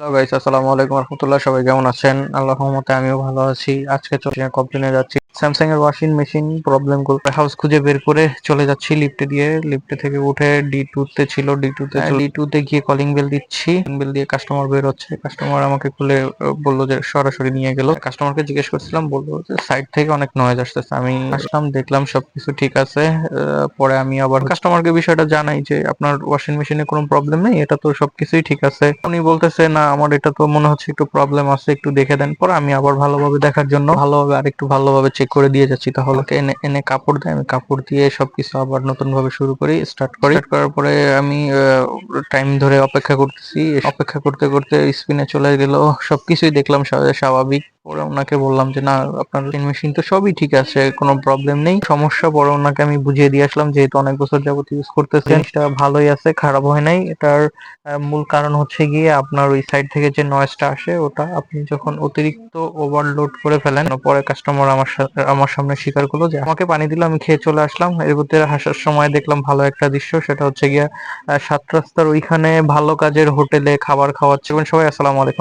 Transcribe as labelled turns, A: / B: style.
A: Hello guys, আসসালামু আলাইকুম রহমতুল্লাহ। সবাই কেমন আছেন? আল্লাহর রহমতে আমিও ভালো আছি। আজকে চলে কমপ্লেনে যাচ্ছি স্যামসাং এর ওয়াশিং মেশিন প্রবলেম গুলো হাউস খুঁজে বের করে চলে যাচ্ছি লিফটে দিয়ে। লিফটে থেকে উঠে ডি2 তে ছিল, ডি2 তে গিয়ে কলিং বেল দিচ্ছি। বেল দিয়ে কাস্টমার বের হচ্ছে। কাস্টমার আমাকে খুলে বললো যে সরাসরি নিয়ে গেল। কাস্টমারকে জিজ্ঞেস করছিলাম, বললো যে সাইড থেকে অনেক নয়েজ আসতেছে। আমি আসলাম, দেখলাম সবকিছু ঠিক আছে। পরে আমি আবার কাস্টমারকে বিষয়টা জানাই যে আপনার ওয়াশিং মেশিনে কোনো প্রবলেম নেই, এটা তো সবকিছুই ঠিক আছে। উনি বলতেছে না, আমার এটা তো মনে হচ্ছে একটু প্রবলেম আছে, একটু দেখে দেন। পরে আমি আবার ভালোভাবে দেখার জন্য ভালোভাবে আরেকটু ভালোভাবে চেক করে দিয়ে যাচ্ছি। তাহলে এনে এনে কাপড় দেয়, আমি কাপড় দিয়ে সবকিছু আবার নতুন ভাবে শুরু করি, স্টার্ট করার পরে আমি টাইম ধরে অপেক্ষা করতেছি। অপেক্ষা করতে করতে স্পিনে চলে গেল। সবকিছুই দেখলাম স্বাভাবিক। পরে ওনাকে বললাম যে না, আপনার মেশিন তো সবই ঠিক আছে, কোনো প্রবলেম নেই, সমস্যা। পরে ওনাকে আমি বুঝিয়ে দিয়ে আসলাম, যেহেতু অনেক বছর যাবত ইউজ করতেছেন, জিনিসটা ভালোই আছে, খারাপ হয় নাই। এটার মূল কারণ হচ্ছে গিয়ে আপনার ওই সাইড থেকে যে নয়েজটা আসে, ওটা আপনি যখন অতিরিক্ত ওভারলোড করে ফেলেন। পরে কাস্টমার আমার সামনে স্বীকার করলো যে আমাকে পানি দিল, আমি খেয়ে চলে আসলাম। এর ভিতরে হাসার সময় দেখলাম ভালো একটা দৃশ্য, সেটা হচ্ছে গিয়া সাত রাস্তার ওইখানে ভালো কাজের হোটেলে খাবার খাওয়াচ্ছে। সবাই আসসালামু আলাইকুম।